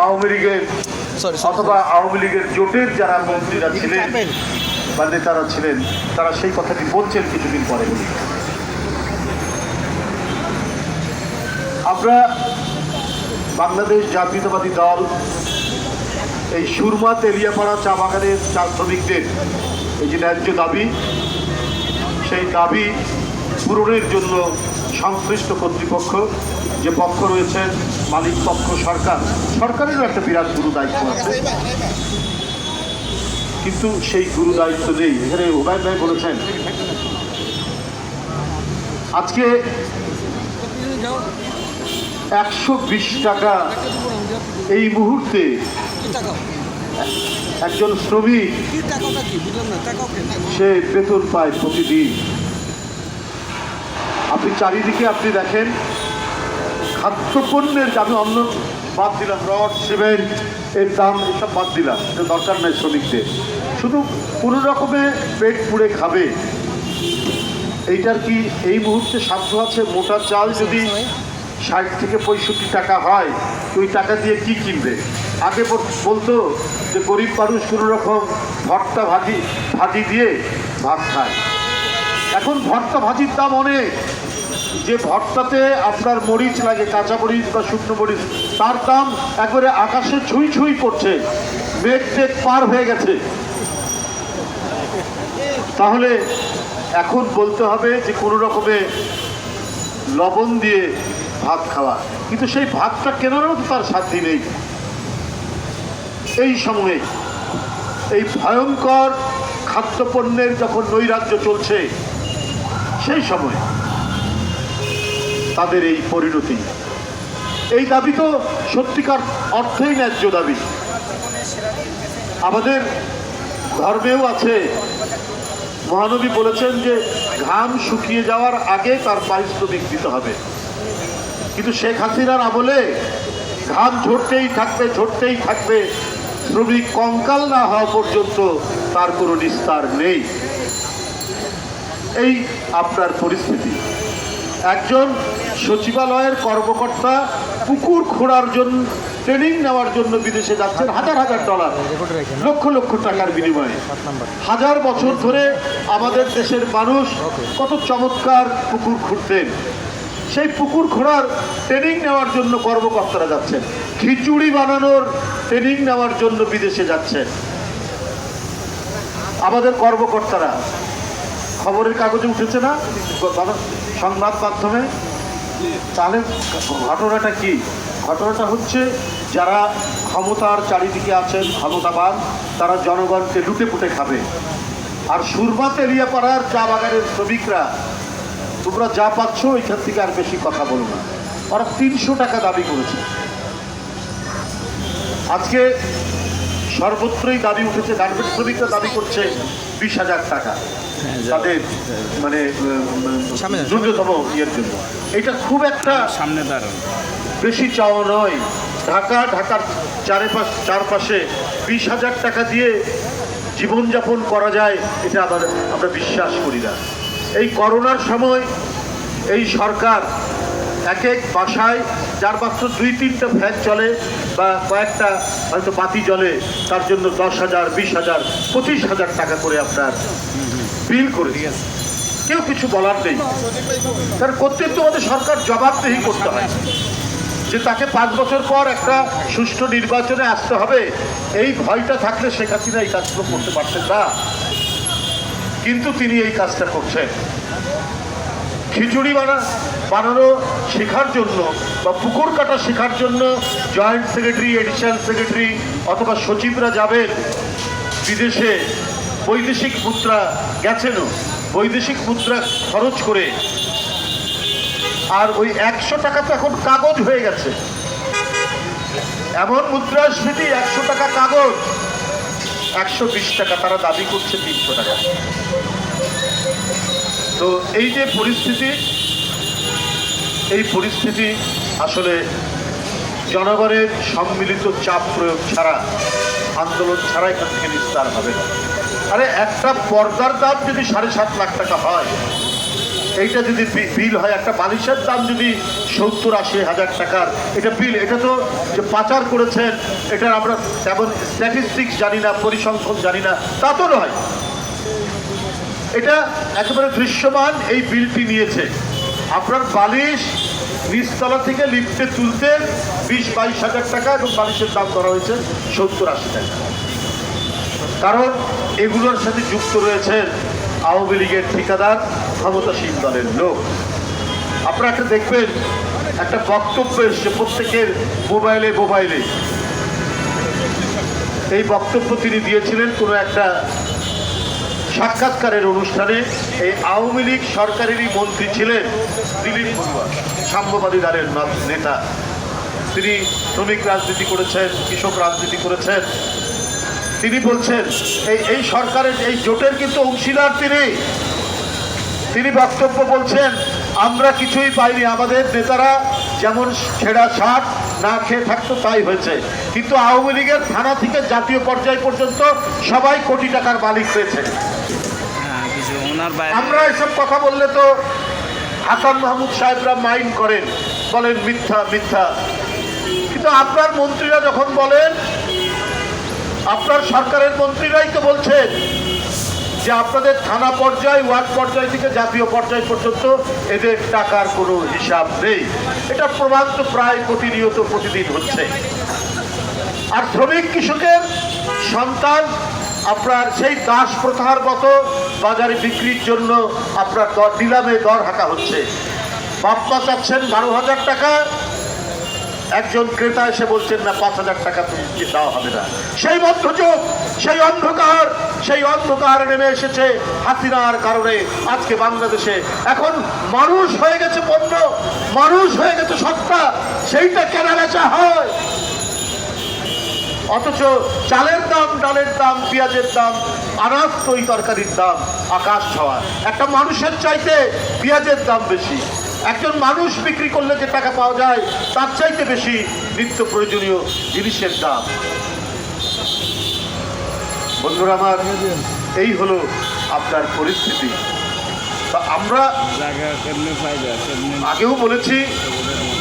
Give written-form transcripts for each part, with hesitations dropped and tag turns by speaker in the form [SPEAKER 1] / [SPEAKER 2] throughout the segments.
[SPEAKER 1] আওয়ামী লীগের অথবা আওয়ামী লীগের জোটের যারা মন্ত্রীরা ছিলেন বা নেতারা ছিলেন তারা সেই কথাটি বলছেন কিছুদিন পরে। আমরা বাংলাদেশ জাতীয়তাবাদী দল এই সুরমা তেলিয়াপাড়া চা বাগানের চা শ্রমিকদের এই যে ন্যায্য দাবি, সেই দাবি পূরণের জন্য সংশ্লিষ্ট কর্তৃপক্ষ যে পক্ষ রয়েছেন, মালিক পক্ষ সরকারেরও একটা বিরাট গুরু দায়িত্ব আছে, কিন্তু সেই গুরু দায়িত্ব নেই। এখানে ওবায়দ ভাই বলেছেন আজকে 120 টাকা এই মুহূর্তে একজন শ্রমিক সে বেতন পায় প্রতিদিন। আপনি চারিদিকে আপনি দেখেন খাদ্যপণ্যের, আমি অন্য বাদ দিলাম, রড সিমেন্ট এর দাম এসব বাদ দিলাম, এটা দরকার নেই শ্রমিকদের, শুধু কোনো রকমে পেট পুড়ে খাবে এইটার কি এই মুহূর্তে সাধ্য আছে? মোটা চাল যদি 60 থেকে 65 টাকা হয়, ওই টাকা দিয়ে কি কিনবে? আগে বলতো যে গরিব মানুষ কোনো রকম ভর্তা ভাজি দিয়ে ভাত খায়। এখন ভর্তা ভাজির দাম অনেক, যে ভর্তাতে আপনার মরিচ লাগে, কাঁচা মরিচ বা শুকনো মরিচ, তার দাম একবারে আকাশে ছুঁই ছুঁই করছে, মেঘ পার হয়ে গেছে। তাহলে এখন বলতে হবে যে কোনো রকমে লবণ দিয়ে ভাত খাওয়া, কিন্তু সেই ভাতটা কেনারও তো তার সাধ্য নেই। এই সময়ে এই ভয়ঙ্কর খাদ্যপণ্যের যখন নৈরাজ্য চলছে, সেই সময় তাদের এই পরিণতি, এই দাবি তো সত্যিকার অর্থেই ন্যায্য দাবি। আমাদের ধর্মেও আছে, মহানবী বলেছেন যে ঘাম শুকিয়ে যাওয়ার আগে তার পারিশ্রমিক দিতে হবে, কিন্তু শেখ হাসিনার আমলে ঘাম ঝরতেই থাকবে, শ্রমিক কঙ্কাল না হওয়া পর্যন্ত তার কোনো নিস্তার নেই। এই আপনার পরিস্থিতি। একজন সচিবালয়ের কর্মকর্তা পুকুর খোঁড়ার জন্য ট্রেনিং নেওয়ার জন্য বিদেশে যাচ্ছেন, হাজার হাজার ডলার, লক্ষ লক্ষ টাকার বিনিময়ে। হাজার বছর ধরে আমাদের দেশের মানুষ কত চমৎকার পুকুর খুঁড়তেন, সেই পুকুর খোঁড়ার ট্রেনিং নেওয়ার জন্য কর্মকর্তারা যাচ্ছেন, খিচুড়ি বানানোর ট্রেনিং নেওয়ার জন্য বিদেশে যাচ্ছেন আমাদের কর্মকর্তারা। খবরের কাগজে উঠেছে না, সংবাদ মাধ্যমে? তাহলে ঘটনাটা কি? ঘটনাটা হচ্ছে যারা ক্ষমতার চারিদিকে আছেন, ক্ষমতাবান, তারা জনগণকে লুটে পুটে খাবে। আর সুরমা তেলিয়াপাড়ার চা বাগানের শ্রমিকরা, তোমরা যা পাচ্ছ এখান থেকে আর বেশি কথা বলো না, ওরা 300 টাকা দাবি করেছে। আজকে সর্বত্রই দাবি উঠেছে, গার্মেন্টস শ্রমিকরা দাবি করছে 20,000 টাকা তাদের মানে ন্যূনতম ইয়ের জন্য। এটা খুব একটা সামনে দাঁড়ানো বেশি চাওয়া নয়। ঢাকার চারপাশে 20,000 টাকা দিয়ে জীবনযাপন করা যায়, এটা আমরা বিশ্বাস করি না। এই করোনার সময় এই সরকার এক বাসায় যার মাত্র 2-3টা ফ্যান চলে বা কয়েকটা হয়তো বাতি জ্বলে, তার জন্য 10,000, 20,000, 25,000 টাকা করে আপনার বিল করে দিয়েছে। কেউ কিছু বলার নেই, কারণ কর্তৃত্ব আমাদের সরকার জবাবদেহি করতে হয় যে তাকে 5 বছর পর একটা সুষ্ঠু নির্বাচনে আসতে হবে। এই ভয়টা থাকলে শেখ হাসিনা এই কাজগুলো করতে পারতেন না, কিন্তু তিনি এই কাজটা করছেন। খিচুড়ি বানানো শেখার জন্য বা পুকুর কাটা শেখার জন্য জয়েন্ট সেক্রেটারি, এডিশনাল সেক্রেটারি অথবা সচিবরা যাবেন বিদেশে, বৈদেশিক মুদ্রা গেছেনও, বৈদেশিক মুদ্রা খরচ করে। আর ওই 100 টাকা তো এখন কাগজ হয়ে গেছে, এমন মুদ্রাস্ফীতি, 100 টাকা কাগজ, 120 টাকা তারা দাবি করছে 300 টাকা। তো এই যে পরিস্থিতি, এই পরিস্থিতি আসলে জনগণের সম্মিলিত চাপ প্রয়োগ ছাড়া, আন্দোলন ছাড়া এখান থেকে নিস্তার হবে না। আরে একটা পর্দার দাম যদি 7.5 লাখ টাকা হয়, এইটা যদি বিল হয়, একটা বালিশের দাম যদি 70-80 হাজার টাকার, এটা বিল, এটা তো যে পাচার করেছেন এটার আমরা তেমন স্ট্যাটিস্টিক্স জানি না, পরিসংখ্যান জানি না, তা তো নয়। এটা একেবারে দৃশ্যমান এই বিলটি নিয়েছে। আপনার বালিশ নিচতলা থেকে লিফটে তুলতে 20-22 হাজার টাকা এবং বালিশের দাম ধরা হয়েছে 70-80 টাকা। কারণ এগুলোর সাথে যুক্ত রয়েছেন আওয়ামী লীগের ঠিকাদার, ক্ষমতাসীন দলের লোক। আপনারা একটা দেখবেন, একটা বক্তব্য এসছে প্রত্যেকের মোবাইলে মোবাইলে। এই বক্তব্য তিনি দিয়েছিলেন কোনো একটা সাক্ষাৎকারের অনুষ্ঠানে। এই আওয়ামী লীগ সরকারেরই মন্ত্রী ছিলেন দিলীপ বড়ুয়া, সাম্যবাদী দলের নেতা। তিনি শ্রমিক রাজনীতি করেছেন, কৃষক রাজনীতি করেছেন। তিনি বলছেন এই সরকারের এই জোটের কিন্তু অংশীদার তিনি বক্তব্য বলছেন, আমরা কিছুই পাইনি, আমাদের নেতারা যেমন ছেঁড়া শার্ট না খেয়ে থাকতো তাই হয়েছে, কিন্তু আওয়ামী লীগের থানা থেকে জাতীয় পর্যায় পর্যন্ত সবাই কোটি টাকার মালিক হয়েছে। আমরা এসব কথা বললে তো হাসান মাহমুদ সাহেবরা মাইন্ড করেন, বলেন মিথ্যা মিথ্যা, কিন্তু আপনার মন্ত্রীরা যখন বলেন, আপনার সরকারের মন্ত্রীরাই তো বলছেন যে আপনাদের থানা পর্যায়, ওয়ার্ড পর্যায় থেকে জাতীয় পর্যায় পর্যন্ত এদের টাকার কোনো হিসাব নেই। এটা প্রমাণ তো প্রায় প্রতিনিয়ত প্রতিদিন হচ্ছে। আর শ্রমিক কৃষকের সন্তান আপনার সেই দাস প্রথার মতো বাজারে বিক্রির জন্য আপনার নিলামে দর হাঁকা হচ্ছে। বাপ্পা চাচ্ছেন 12,000 টাকা, একজন ক্রেতা এসে বলছেন না 5,000 টাকা তুমি দেওয়া হবে না। সেই মধ্যযুগ, সেই অন্ধকার নেমে এসেছে হাসিনার কারণে। আজকে বাংলাদেশে এখন মানুষ হয়ে গেছে পণ্য, মানুষ হয়ে গেছে সত্তা, সেইটা কেনা বেচা হয়। অথচ চালের দাম, ডালের দাম, পেঁয়াজের দাম, আনাজ তৈ তরকারির দাম আকাশ ছোঁয়া। একটা মানুষের চাইতে পেঁয়াজের দাম বেশি। একজন মানুষ বিক্রি করলে যে টাকা পাওয়া যায় তার চাইতে বেশি নিত্য প্রয়োজনীয় জিনিসের দাম। বন্ধুরা আমার, এই হলো আপনার পরিস্থিতি। তা আমরা আগেও বলেছি,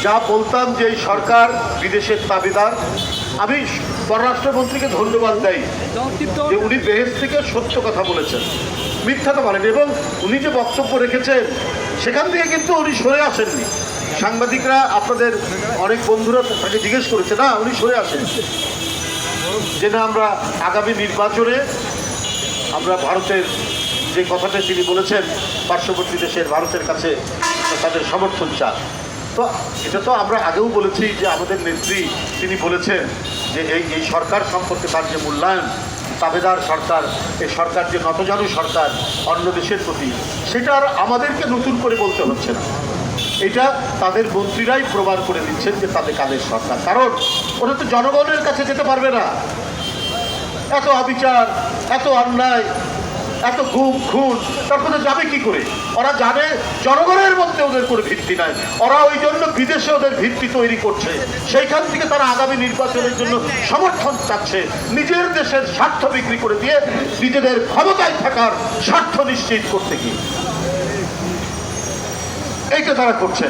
[SPEAKER 1] যা বলতাম যে এই সরকার বিদেশের তাবেদার, আমি পররাষ্ট্রমন্ত্রীকে ধন্যবাদ দেই যে উনি বেহেশত থেকে সত্য কথা বলেছেন, মিথ্যা তো বলেন। এবং উনি যে বক্তব্য রেখেছেন সেখান থেকে কিন্তু উনি সরে আসেননি। সাংবাদিকরা, আপনাদের অনেক বন্ধুরা তাকে জিজ্ঞেস করেছে, না উনি সরে আসেন যে না আমরা আগামী নির্বাচনে আমরা ভারতের যে কথাটা তিনি বলেছেন, পার্শ্ববর্তী দেশের ভারতের কাছে তাদের সমর্থন চান। তো এটা তো আমরা আগেও বলেছি যে আমাদের নেত্রী তিনি বলেছেন যে এই সরকার সম্পর্কে তার যে মূল্যায়ন, তাবেদার সরকার, এই সরকার যে নতজানু সরকার অন্য দেশের প্রতি, সেটা আর আমাদেরকে নতুন করে বলতে হচ্ছে না। এটা তাদের মন্ত্রীরাই প্রমাণ করে দিচ্ছেন যে তাদের কাদের সরকার। কারণ ওরা তো জনগণের কাছে যেতে পারবে না। এত অবিচার, এত অন্যায়, এত গুম খুন, তারপরে যাবে কি করে? ওরা জানে জনগণের মধ্যে ওদের কোনো ভিত্তি নাই। ওরা ওই জন্য বিদেশে ওদের ভিত্তি তৈরি করছে। সেইখান থেকে তারা আগামী নির্বাচনের জন্য সমর্থন চাচ্ছে, নিজের দেশের স্বার্থ বিক্রি করে দিয়ে নিজেদের ক্ষমতায় থাকার স্বার্থ নিশ্চিত করতে গিয়ে এইটা তারা করছে।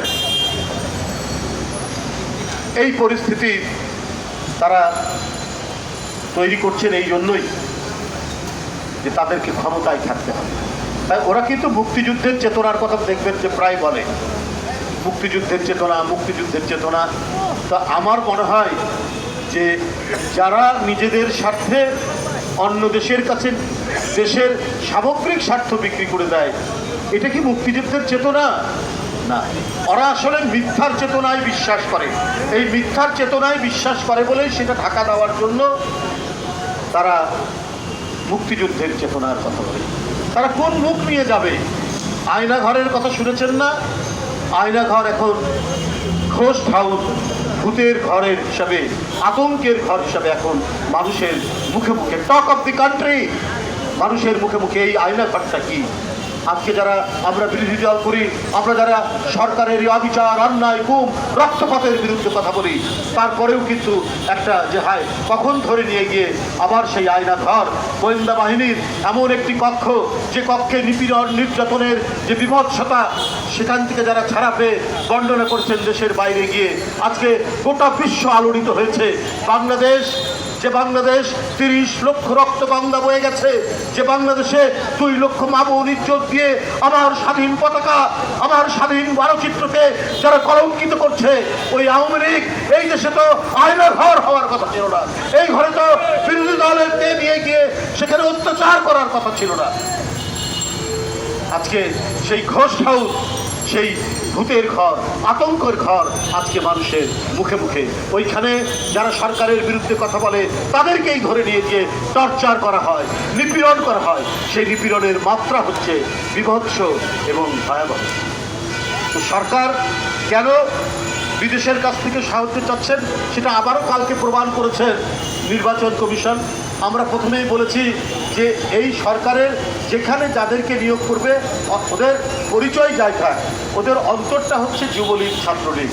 [SPEAKER 1] এই পরিস্থিতি তারা তৈরি করছেন এই জন্যই যে তাদেরকে ক্ষমতায় থাকতে হবে। তাই ওরা কিন্তু মুক্তিযুদ্ধের চেতনার কথা দেখবেন যে প্রায় বলে মুক্তিযুদ্ধের চেতনা, মুক্তিযুদ্ধের চেতনা। তা আমার মনে হয় যে যারা নিজেদের স্বার্থে অন্য দেশের কাছে দেশের সামগ্রিক স্বার্থ বিক্রি করে দেয়, এটা কি মুক্তিযুদ্ধের চেতনা? না, ওরা আসলে মিথ্যার চেতনায় বিশ্বাস করে। এই মিথ্যার চেতনায় বিশ্বাস করে বলেই সেটা ঢাকা দেওয়ার জন্য তারা মুক্তিযুদ্ধের চেতনার কথা বলে। তারা কোন মুখ নিয়ে যাবে? আয়না ঘরের কথা শুনেছেন না? আয়না ঘর এখন ঘোস্ট হাউস, ভূতের ঘরের হিসাবে, আতঙ্কের ঘর হিসাবে এখন মানুষের মুখে মুখে, টক অফ দি কান্ট্রি, মানুষের মুখে মুখে এই আয়না ঘরটা কি। আজকে যারা আমরা বিরোধী দল করি, আমরা যারা সরকারের অবিচার, অন্যায়, গুম, রক্তপাতের বিরুদ্ধে কথা বলি, তারপরেও কিন্তু একটা যে হায় কখন ধরে নিয়ে গিয়ে আবার সেই আয়নাঘর গোয়েন্দা বাহিনীর এমন একটি কক্ষ, যে কক্ষে নিপীড়ন নির্যাতনের যে বিভৎসতা, সেখান থেকে যারা ছাড়া পেয়ে বর্ণনা করছেন দেশের বাইরে গিয়ে, আজকে গোটা বিশ্ব আলোড়িত হয়েছে। যে বাংলাদেশ 30 লক্ষ রক্ত গঙ্গা বয়ে গেছে, যে বাংলাদেশে 2 লক্ষ মা বোন ইজ্জত দিয়ে আমার স্বাধীন পতাকা, আমার স্বাধীন মানচিত্রকে যারা কলঙ্কিত করছে, ওই আওয়ামী লীগ এই দেশে তো আয়নার ঘর হওয়ার কথা ছিল না। এই ঘরে তো বিরোধী দলকে নিয়ে গিয়ে সেখানে অত্যাচার করার কথা ছিল না। আজকে সেই ঘোষ হাউস, সেই ভূতের ঘর, আতঙ্কের ঘর আজকে মানুষের মুখে মুখে। ওইখানে যারা সরকারের বিরুদ্ধে কথা বলে তাদেরকেই ধরে নিয়ে গিয়ে টর্চার করা হয়, নিপীড়ন করা হয়। সেই নিপীড়নের মাত্রা হচ্ছে বিভৎস এবং ভয়াবহ। তো সরকার কেন বিদেশের কাছ থেকে সাহায্য চাচ্ছেন সেটা আবারও কালকে প্রমাণ করেছেন নির্বাচন কমিশন। আমরা প্রথমেই বলেছি যে এই সরকারের যেখানে যাদেরকে নিয়োগ করবে ওদের পরিচয় জায়গা, ওদের অন্তরটা হচ্ছে যুবলীগ ছাত্রলীগ।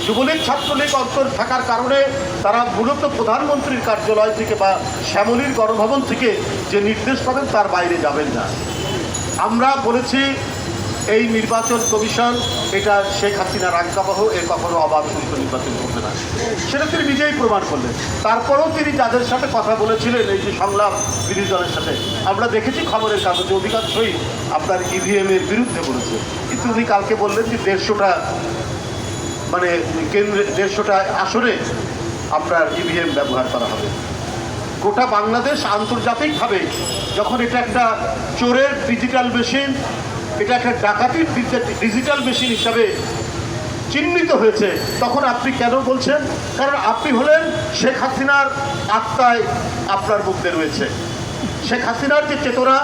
[SPEAKER 1] যুবলীগ ছাত্রলীগ অন্তর থাকার কারণে তারা মূলত প্রধানমন্ত্রীর কার্যালয় থেকে বা শ্যামলীর গণভবন থেকে যে নির্দেশ পাবেন তার বাইরে যাবেন না। আমরা বলেছি এই নির্বাচন কমিশন এটা শেখ হাসিনার আজ্ঞাবহ, এর কখনো অবাধ সুষ্ঠু নির্বাচন করবে না, সেটা তিনি নিজেই প্রমাণ করলেন। তারপরেও তিনি যাদের সাথে কথা বলেছিলেন এই যে সংলাপ বিরোধী দলের সাথে, আমরা দেখেছি খবরের কাগজে অধিকাংশই আপনার ইভিএম এর বিরুদ্ধে বলেছে। কিন্তু উনি কালকে বললেন যে 150টা মানে কেন্দ্রে 150টা আসনে আপনার ইভিএম ব্যবহার করা হবে। গোটা বাংলাদেশ আন্তর্জাতিকভাবে যখন এটা একটা চোরের ডিজিটাল মেশিন, এটা একটা ডাকাতির ডিজিটাল মেশিন হিসাবে চিহ্নিত হয়েছে, তখন আপনি কেন বলছেন? কারণ আপনি হলেন শেখ হাসিনার আত্মায় আপনার মধ্যে রয়েছে। শেখ হাসিনার যে চেতনা,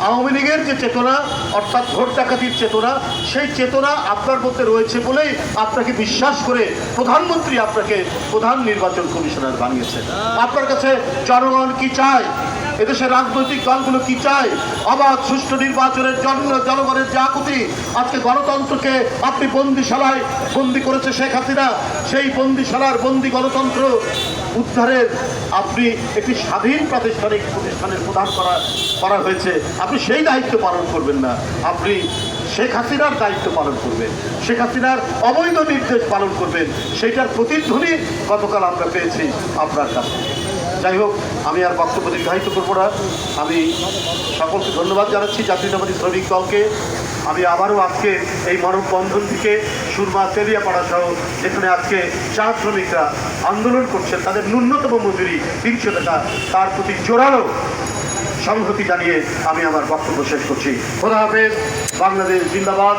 [SPEAKER 1] আওয়ামী লীগের যে চেতনা, অর্থাৎ ভোট ডাকাতির চেতনা, সেই চেতনা আপনার মধ্যে রয়েছে বলেই আপনাকে বিশ্বাস করে প্রধানমন্ত্রী আপনাকে প্রধান নির্বাচন কমিশনার বানিয়েছে। আপনার কাছে জনগণ কি চায়, এদেশের রাজনৈতিক দলগুলো কি চায়? অবাধ সুষ্ঠু নির্বাচনের জন্য জনগণের যে আকুতি, আজকে গণতন্ত্রকে আপনি বন্দিশালায় বন্দি করেছে শেখ হাসিনা, সেই বন্দিশালার বন্দি গণতন্ত্র উদ্ধারের আপনি একটি স্বাধীন প্রতিষ্ঠানের প্রদান করা হয়েছে। আপনি সেই দায়িত্ব পালন করবেন না, আপনি শেখ হাসিনার দায়িত্ব পালন করবেন, শেখ হাসিনার অবৈধ নির্দেশ পালন করবেন। সেইটার প্রতিধ্বনি গতকাল আমরা পেয়েছি আপনার কাছে। যাই হোক, আমি আর বক্তব্য দীর্ঘায়িত করবো না। আমি সকলকে ধন্যবাদ জানাচ্ছি, জাতীয়তাবাদী শ্রমিক দলকে। আমি আবারও আজকে এই মানববন্ধন থেকে সুরমা তেলিয়াপাড়া সহ যেখানে আজকে চা শ্রমিকরা আন্দোলন করছেন, তাদের ন্যূনতম মজুরি 300 টাকা, তার প্রতি জোরালো সংহতি জানিয়ে আমি আমার বক্তব্য শেষ করছি। খোদা হাফেজ। বাংলাদেশ জিন্দাবাদ।